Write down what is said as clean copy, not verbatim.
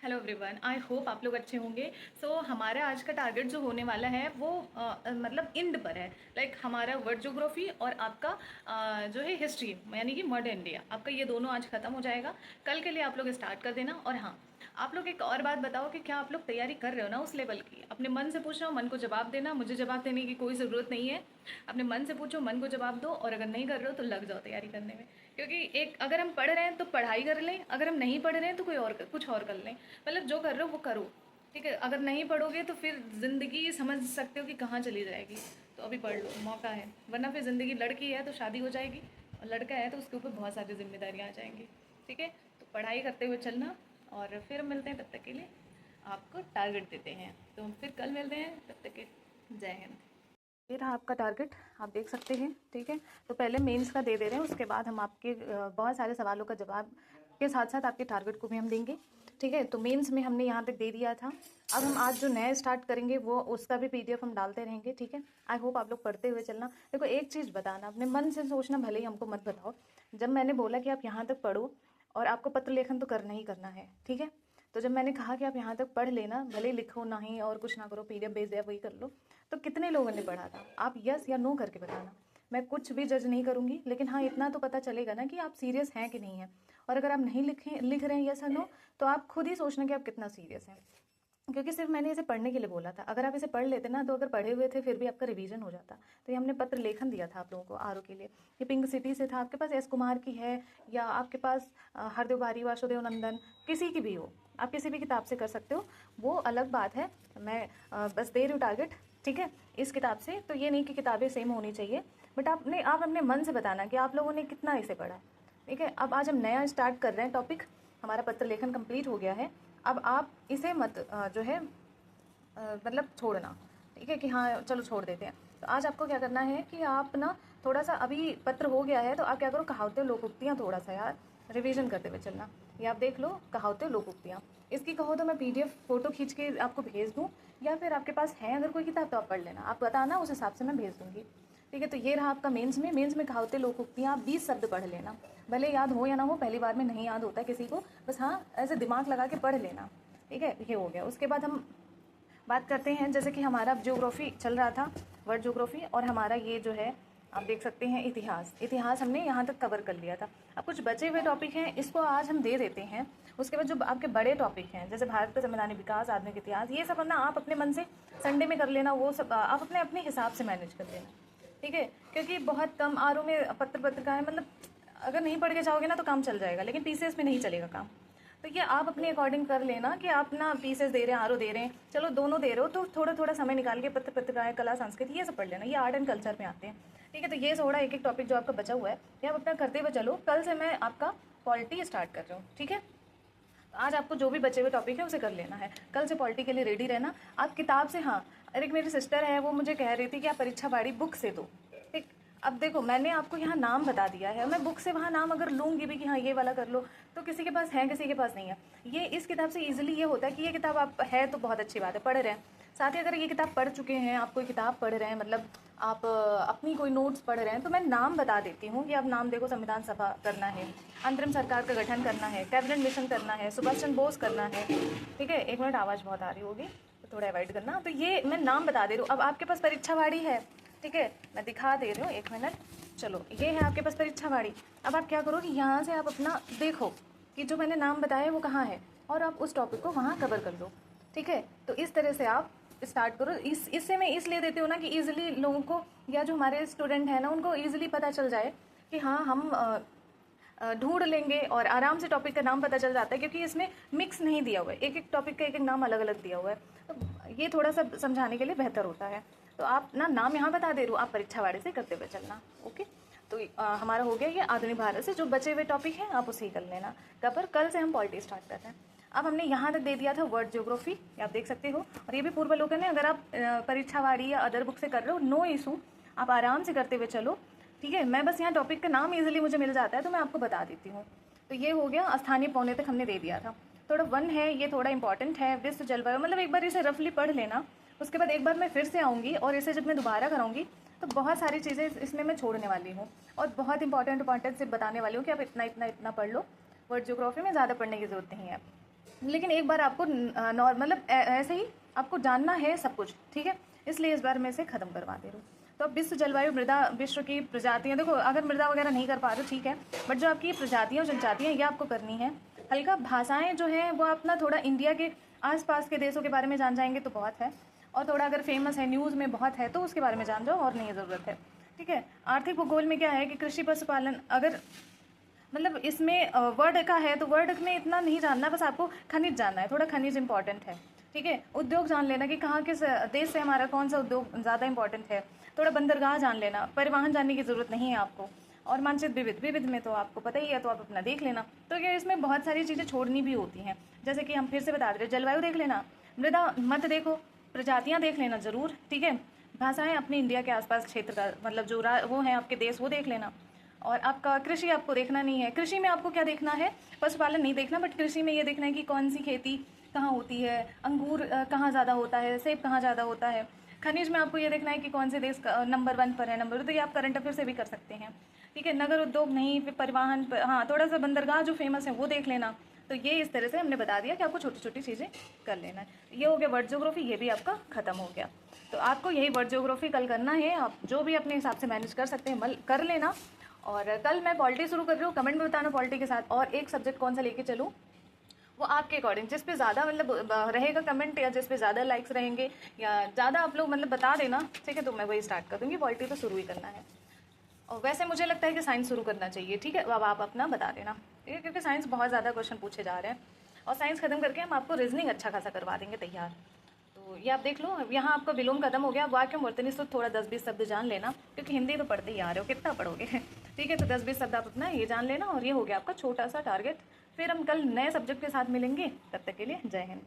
Hello everyone, I hope आप लोग अच्छे होंगे। हमारा आज का टारगेट जो होने वाला है वो मतलब इंड पर है। हमारा वर्ल्ड ज्योग्राफी और आपका जो है हिस्ट्री यानी कि मॉडर्न इंडिया, आपका ये दोनों आज ख़त्म हो जाएगा। कल के लिए आप लोग स्टार्ट कर देना। और हाँ, आप लोग एक और बात बताओ कि क्या आप लोग तैयारी कर रहे हो ना उस लेवल की। अपने मन से पूछो, मन को जवाब देना, मुझे जवाब देने की कोई ज़रूरत नहीं है। अपने मन से पूछो, मन को जवाब दो, और अगर नहीं कर रहे हो तो लग जाओ तैयारी करने में। क्योंकि एक अगर हम पढ़ रहे हैं तो पढ़ाई कर लें, अगर हम नहीं पढ़ रहे हैं तो कोई और कुछ और कर लें। मतलब जो कर रहे हो वो करो, ठीक है। अगर नहीं पढ़ोगे तो फिर ज़िंदगी समझ सकते हो कि कहाँ चली जाएगी। तो अभी पढ़ लो, मौका है। वरना फिर ज़िंदगी, लड़की है तो शादी हो जाएगी, और लड़का है तो उसके ऊपर बहुत सारी जिम्मेदारियाँ आ जाएंगी, ठीक है। तो पढ़ाई करते हुए चलना, और फिर मिलते हैं। तब तक के लिए आपको टारगेट देते हैं, तो फिर कल मिलते हैं। तब तक के जय हिंद। ये रहा आपका टारगेट, आप देख सकते हैं, ठीक है। तो पहले मेंस का दे रहे हैं, उसके बाद हम आपके बहुत सारे सवालों का जवाब के साथ साथ आपके टारगेट को भी हम देंगे, ठीक है। तो मेंस में हमने यहाँ तक दे दिया था। अब हम आज जो नया स्टार्ट करेंगे वो उसका भी पीडीएफ हम डालते रहेंगे, ठीक है। आई होप आप लोग पढ़ते हुए चलना। देखो, एक चीज़ बताना, अपने मन से सोचना, भले ही हमको मत बताओ। जब मैंने बोला कि आप यहाँ तक पढ़ो और आपको पत्र लेखन तो करना ही करना है, ठीक है। तो जब मैंने कहा कि आप यहाँ तक पढ़ लेना, भले लिखो ना ही और कुछ ना करो, पीडीएफ भेज दिया वही कर लो, तो कितने लोगों ने पढ़ा था? आप यस या नो करके बताना। मैं कुछ भी जज नहीं करूँगी, लेकिन हाँ, इतना तो पता चलेगा ना कि आप सीरियस हैं कि नहीं हैं। और अगर आप नहीं लिख रहे हैं यस या नो, तो आप खुद ही सोचना कि आप कितना सीरियस हैं। क्योंकि सिर्फ मैंने इसे पढ़ने के लिए बोला था। अगर आप इसे पढ़ लेते ना, तो अगर पढ़े हुए थे फिर भी आपका रिवीजन हो जाता। तो ये हमने पत्र लेखन दिया था आप लोगों को आरओ के लिए। ये पिंक सिटी से था, आपके पास एस कुमार की है, या आपके पास हरदेव बारी, वासुदेव नंदन, किसी की भी हो, आप किसी भी किताब से कर सकते हो, वो अलग बात है। मैं बस दे रही हूँ टारगेट, ठीक है, इस किताब से। तो ये नहीं कि किताबें सेम होनी चाहिए, बट आप अपने मन से बताना कि आप लोगों ने कितना इसे पढ़ा, ठीक है। अब आज हम नया स्टार्ट कर रहे हैं टॉपिक, हमारा पत्र लेखन कंप्लीट हो गया है। अब आप इसे मत जो है मतलब छोड़ना, ठीक है, कि हाँ चलो छोड़ देते हैं। तो आज आपको क्या करना है कि आप ना थोड़ा सा, अभी पत्र हो गया है तो आप क्या करो, कहावतें लोकोक्तियाँ थोड़ा सा यार रिवीजन करते हुए चलना। ये आप देख लो, कहावतें लोकोक्तियाँ। इसकी कहो तो मैं पीडीएफ फ़ोटो खींच के आपको भेज दूँ, या फिर आपके पास है अगर कोई किताब तो आप पढ़ लेना, आप बताना, उस हिसाब से मैं भेज दूँगी, ठीक है। तो ये रहा आपका मेंस में कहावतें लोकोक्तियाँ। आप 20 शब्द पढ़ लेना, भले याद हो या ना हो, पहली बार में नहीं याद होता किसी को, बस हाँ ऐसे दिमाग लगा के पढ़ लेना, ठीक है। ये हो गया। उसके बाद हम बात करते हैं, जैसे कि हमारा ज्योग्राफी चल रहा था, वर्ल्ड ज्योग्राफी, और हमारा ये जो है आप देख सकते हैं इतिहास हमने यहाँ तक कवर कर लिया था। अब कुछ बचे हुए टॉपिक हैं, इसको आज हम दे देते हैं। उसके बाद जो आपके बड़े टॉपिक हैं, जैसे भारत का संवैधानिक विकास, आधुनिक इतिहास, ये सब ना आप अपने मन से संडे में कर लेना, वो सब आप अपने अपने हिसाब से मैनेज कर लेना, ठीक है। क्योंकि बहुत कम आरओ में पत्रिका है, मतलब अगर नहीं पढ़ के जाओगे ना तो काम चल जाएगा, लेकिन पीसीएस में नहीं चलेगा काम। तो ये आप अपने अकॉर्डिंग कर लेना कि आप ना पीसेस दे रहे हैं, आरओ दे रहे हैं, चलो दोनों दे रहे हो तो थोड़ा थोड़ा समय निकाल के पत्रिकाएं, कला, संस्कृति, ये सब पढ़ लेना, ये आर्ट एंड कल्चर में आते हैं, ठीक है। तो ये थोड़ा एक एक टॉपिक जो आपका बचा हुआ है ये आप अपना करते हुए चलो। कल से मैं आपका पॉलिटी स्टार्ट कर रहा हूँ, ठीक है। आज आपको जो भी बचे हुए टॉपिक है उसे कर लेना है, कल से पॉलिटी के लिए रेडी रहना। आप किताब से, हाँ, अरे एक मेरी सिस्टर है, वो मुझे कह रही थी कि आप परीक्षा बाड़ी बुक से दो, ठीक। अब देखो, मैंने आपको यहाँ नाम बता दिया है, मैं बुक से वहाँ नाम अगर लूँगी भी कि हाँ ये वाला कर लो, तो किसी के पास है किसी के पास नहीं है। ये इस किताब से ईजिली ये होता है कि ये किताब आप है तो बहुत अच्छी बात है, पढ़ रहे हैं। साथ ही अगर ये किताब पढ़ चुके हैं, आप कोई किताब पढ़ रहे हैं, मतलब आप अपनी कोई नोट्स पढ़ रहे हैं, तो मैं नाम बता देती हूँ कि आप नाम देखो, संविधान सभा करना है, अंतरिम सरकार का गठन करना है, कैबिनेट मिशन करना है, सुभाष चंद्र बोस करना है, ठीक है। एक मिनट, आवाज़ बहुत आ रही होगी तो थोड़ा अवॉइड करना। तो ये मैं नाम बता दे रही हूँ। अब आपके पास परीक्षा वाड़ी है, ठीक है, मैं दिखा दे रही हूँ, एक मिनट। चलो, ये है आपके पास परीक्षा वाड़ी। अब आप क्या करो कि यहाँ से आप अपना देखो कि जो मैंने नाम बताया वो कहाँ है, और आप उस टॉपिक को वहाँ कवर कर लो, ठीक है। तो इस तरह से आप स्टार्ट करो। इससे मैं इसलिए देती हूँ ना कि ईजिली लोगों को, या जो हमारे स्टूडेंट हैं ना, उनको ईजिली पता चल जाए कि हाँ हम ढूंढ लेंगे, और आराम से टॉपिक का नाम पता चल जाता है, क्योंकि इसमें मिक्स नहीं दिया हुआ है, एक एक टॉपिक का एक एक नाम अलग अलग दिया हुआ है। तो ये थोड़ा सा समझाने के लिए बेहतर होता है। तो आप ना नाम यहाँ बता दे रहे हो, आप परीक्षा वाले से करते हुए चलना, ओके। तो हमारा हो गया ये आधुनिक भारत से जो बचे हुए टॉपिक हैं आप उसे ही कर लेना। कल से हम पॉलिटी स्टार्ट कर रहे हैं। अब हमने यहाँ तक दे दिया था वर्ल्ड ज्योग्राफी, आप देख सकते हो, और ये भी पूर्वावलोकन है। अगर आप परीक्षावाड़ी या अदर बुक से कर रहे हो, नो इशू, आप आराम से करते हुए चलो, ठीक है। मैं बस यहाँ टॉपिक का नाम इजीली मुझे मिल जाता है तो मैं आपको बता देती हूँ। तो ये हो गया, स्थानीय पौने तक हमने दे दिया था। थोड़ा वन है, ये थोड़ा इंपॉर्टेंट है, विश्व जलवायु, मतलब एक बार इसे रफली पढ़ लेना। उसके बाद एक बार मैं फिर से आऊँगी, और इसे जब मैं दोबारा कराऊंगी तो बहुत सारी चीज़ें इसमें मैं छोड़ने वाली हूँ, और बहुत इंपॉर्टेंट से बताने वाली हूँ कि आप इतना इतना इतना पढ़ लो। वर्ल्ड ज्योग्राफी में ज़्यादा पढ़ने की ज़रूरत नहीं है। लेकिन एक बार आपको मतलब ऐसे ही आपको जानना है सब कुछ, ठीक है, इसलिए इस बार मैं इसे ख़त्म करवा दे रही हूँ। तो अब विश्व जलवायु मृदा, विश्व की प्रजातियाँ, देखो अगर मृदा वगैरह नहीं कर पा रहे हो ठीक है, बट जो आपकी प्रजातियाँ और जनजातियाँ ये आपको करनी है। हल्का भाषाएँ जो हैं वो अपना थोड़ा इंडिया के आसपास के देशों के बारे में जान जाएंगे तो बहुत है, और थोड़ा अगर फेमस है न्यूज़ में बहुत है तो उसके बारे में जान जाओ, और नहीं ज़रूरत है, ठीक है। आर्थिक भूगोल में क्या है कि कृषि पशुपालन, अगर मतलब इसमें वर्ड का है तो वर्ड में इतना नहीं जानना, बस आपको खनिज जानना है, थोड़ा खनिज इंपॉर्टेंट है, ठीक है। उद्योग जान लेना कि कहाँ किस देश से हमारा कौन सा उद्योग ज़्यादा इंपॉर्टेंट है, थोड़ा बंदरगाह जान लेना, परिवहन जानने की ज़रूरत नहीं है आपको, और मानचित्र विविध, विविध में तो आपको पता ही है, तो आप अपना देख लेना। तो ये इसमें बहुत सारी चीज़ें छोड़नी भी होती हैं, जैसे कि हम फिर से बता रहे, जलवायु देख लेना, मृदा मत देखो, प्रजातियाँ देख लेना ज़रूर, ठीक है। भाषाएँ अपने इंडिया के आसपास क्षेत्र का मतलब जो वो हैं आपके देश, वो देख लेना। और आपका कृषि आपको देखना नहीं है, कृषि में आपको क्या देखना है, पशुपालन नहीं देखना, बट कृषि में ये देखना है कि कौन सी खेती कहाँ होती है, अंगूर कहाँ ज़्यादा होता है, सेब कहाँ ज़्यादा होता है। खनिज में आपको ये देखना है कि कौन से देश नंबर 1 पर है, नंबर 2, तो ये आप करंट अफेयर से भी कर सकते हैं, ठीक है। नगर उद्योग नहीं, फिर परिवहन, हाँ थोड़ा सा बंदरगाह जो फेमस है वो देख लेना। तो ये इस तरह से हमने बता दिया कि आपको छोटी छोटी चीज़ें कर लेना है। ये हो गया वर्ड ज्योग्राफी, ये भी आपका ख़त्म हो गया। तो आपको यही वर्ड ज्योग्राफी कल करना है, आप जो भी अपने हिसाब से मैनेज कर सकते हैं कर लेना। और कल मैं पॉलिटी शुरू कर रही हूँ, कमेंट में बताना पॉलिटी के साथ, और एक सब्जेक्ट कौन सा लेके चलूँ वो आपके अकॉर्डिंग, जिस पे ज़्यादा मतलब रहेगा कमेंट, या जिस पे ज़्यादा लाइक्स रहेंगे, या ज़्यादा आप लोग मतलब बता देना, ठीक है, तो मैं वही स्टार्ट कर दूँगी। पॉलिटी तो शुरू ही करना है, और वैसे मुझे लगता है कि साइंस शुरू करना चाहिए, ठीक है। अब आप अपना बता देना, ठीक है, क्योंकि साइंस बहुत ज़्यादा क्वेश्चन पूछे जा रहे हैं, और साइंस खत्म करके हम आपको रीजनिंग अच्छा खासा करवा देंगे तैयार। तो ये आप देख लो, अब यहाँ आपका विलोम खत्म हो गया। वाक्य वर्तनी तो थोड़ा 10-20 शब्द जान लेना, क्योंकि हिंदी तो पढ़ते ही आ रहे हो, कितना पढ़ोगे ठीक है। तो 10-20 शब्द आप अपना ये जान लेना, और ये हो गया आपका छोटा सा टारगेट। फिर हम कल नए सब्जेक्ट के साथ मिलेंगे, तब तक के लिए जय हिंद।